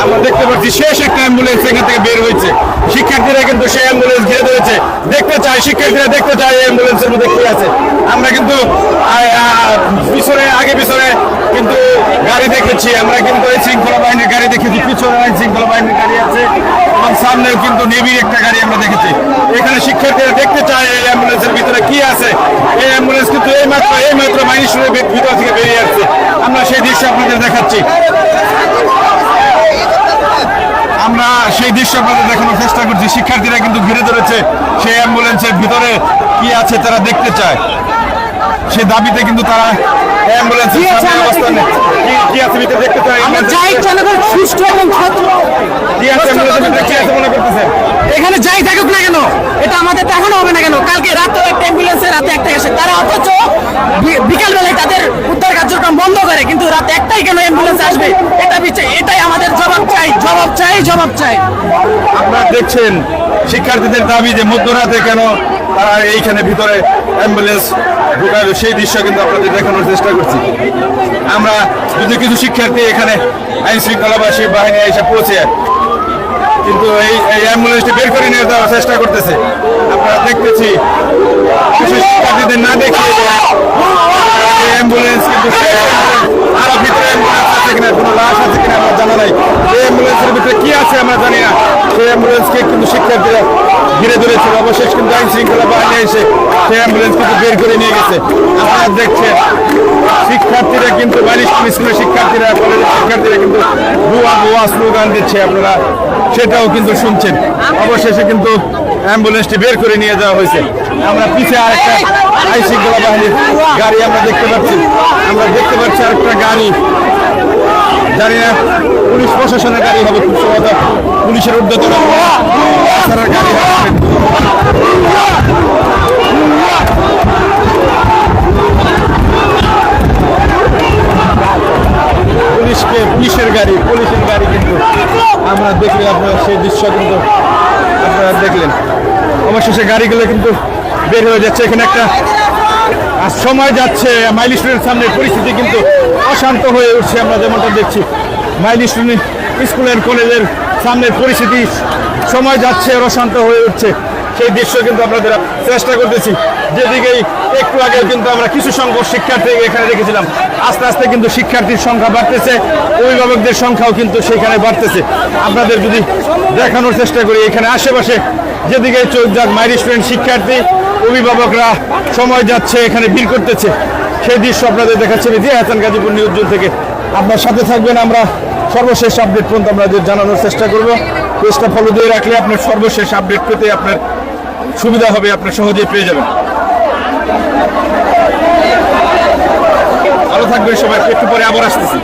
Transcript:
আমরা দেখতে পাচ্ছি শেষ একটা অ্যাম্বুলেন্স এখান থেকে বের হয়েছে। শিক্ষার্থীরা কিন্তু সেই অ্যাম্বুলেন্স ঘিরে ধরেছে, দেখতে চায়, শিক্ষার্থীরা দেখতে চায় এই অ্যাম্বুলেন্সের মধ্যে কি আছে। আমরা কিন্তু পিছনে আগে পিছনে কিন্তু গাড়ি দেখেছি, আমরা কিন্তু এই শৃঙ্খলা বাহিনীর গাড়ি দেখেছি, পিছনে আইন শৃঙ্খলা বাহিনীর গাড়ি আছে এবং সামনেও কিন্তু নেভির একটা গাড়ি আমরা দেখেছি। এখানে শিক্ষার্থীরা দেখতে চায় এই অ্যাম্বুলেন্সের ভিতরে কি আছে। এই অ্যাম্বুলেন্স কিন্তু এইমাত্র মাইনিশনের ভিতর থেকে বেরিয়ে আসছে। আমরা সেই দৃশ্য আপনাদের দেখাচ্ছি। আমরা সেই দৃশ্য আপনাদের দেখানোর চেষ্টা করছি। শিক্ষার্থীরা কিন্তু ঘিরে ধরেছে সেই অ্যাম্বুলেন্সের ভিতরে কি আছে তারা দেখতে চায়। সে দাবিতে কিন্তু তারা অ্যাম্বুলেন্সের সামনে অবস্থান কি আছে ভিতরে দেখতে চায়। আমরা চাই জনগণ সুস্থ এবং কি আছে অ্যাম্বুলেন্সের ভিতরে কি আছে মনে করতেছেন? এখানে যাই থাকুক না কেন, এটা আমাদের দেখানো হবে না কেন। কালকে রাতে একটা অ্যাম্বুলেন্সে রাতে একটা এসে তারা অথচ বিকাল বেলায় তাদের উদ্ধার কার্যক্রম বন্ধ করে, কিন্তু রাতে একটাই কেন অ্যাম্বুলেন্স আসবে? এটাই আমাদের জবাব চাই, জবাব চাই, জবাব চাই। আপনারা দেখছেন শিক্ষার্থীদের দাবি যে মধ্যরাতে কেন তারা এইখানে ভিতরে অ্যাম্বুলেন্স ঢুকাবে, সেই দৃশ্য কিন্তু আপনাদের দেখানোর চেষ্টা করছি। আমরা যদি কিছু শিক্ষার্থী এখানে আইন শৃঙ্খলা বাহিনী এসে পৌঁছে কিন্তু এই অ্যাম্বুলেন্সটি বের করে নিয়ে যাওয়ার চেষ্টা করতেছে। আপনারা দেখতেছি কিছু শিক্ষার্থীদের না দেখিয়ে অ্যাম্বুলেন্স কিন্তু আরো ভিতরে অ্যাম্বুলেন্স আছে কিনা, কোনো লাশ আছে কিনা আমার জানা নাই। এই অ্যাম্বুলেন্সের ভিতরে কি আছে আমরা জানি না। সেই অ্যাম্বুলেন্সকে কিন্তু শিক্ষার্থীরা ঘিরে ধরেছিল। অবশেষ কিন্তু আইন শৃঙ্খলা বাহিনী এসে সেই অ্যাম্বুলেন্স কিন্তু বের করে নিয়ে গেছে। আপনারা দেখছেন শিক্ষার্থীরা কিন্তু স্কুলের শিক্ষার্থীরা, কলেজের শিক্ষার্থীরা কিন্তু ভুয়া স্লোগান দিচ্ছে, আপনারা সেটাও কিন্তু শুনছেন। অবশেষে কিন্তু অ্যাম্বুলেন্সটি বের করে নিয়ে যাওয়া হয়েছে। আমরা পিছিয়ে আরেকটা আইন শৃঙ্খলা বাহিনীর গাড়ি আমরা দেখতে পাচ্ছি। আরেকটা গাড়ি, জানি না পুলিশ প্রশাসনের গাড়ি হবে, খুব সম্ভবত পুলিশের ঊর্ধ্বতন গাড়ি হবে। পুলিশের গাড়ি কিন্তু আমরা দেখলে আপনারা সেই দৃশ্য কিন্তু আপনারা দেখলেন। অবশেষে গাড়িগুলো কিন্তু বের হয়ে যাচ্ছে। এখানে একটা সময় যাচ্ছে, মাইলস্টোনের সামনে পরিস্থিতি কিন্তু অশান্ত হয়ে উঠছে। আমরা যেমনটা দেখছি মাইলস্টোন স্কুলের কলেজের সামনের পরিস্থিতি সময় যাচ্ছে অশান্ত হয়ে উঠছে, সেই দৃশ্য কিন্তু আপনাদের চেষ্টা করতেছি। যেদিকেই একটু আগে কিন্তু আমরা কিছু সংখ্যক শিক্ষার্থী এখানে রেখেছিলাম, আস্তে আস্তে কিন্তু শিক্ষার্থীর সংখ্যা বাড়তেছে, অভিভাবকদের সংখ্যাও কিন্তু সেখানে বাড়তেছে। আপনাদের যদি দেখানোর চেষ্টা করি, এখানে আশেপাশে যেদিকে চোখ যাক মাইলস্টোন শিক্ষার্থী, অভিভাবকরা সময় যাচ্ছে এখানে ভিড় করতেছে, সেই দৃশ্য আপনাদের দেখাচ্ছি। হাসান গাজীপুর নিউজ জোন থেকে আপনার সাথে থাকবেন। আমরা সর্বশেষ আপডেট পর্যন্ত আমরা জানানোর চেষ্টা করব। পেজটা ফলো দিয়ে রাখলে আপনার সর্বশেষ আপডেট পেতে আপনার সুবিধা হবে, আপনার সহজেই পেয়ে যাবেন। ভালো থাকবেন সবাই, একটু পরে আবার আসতেছি।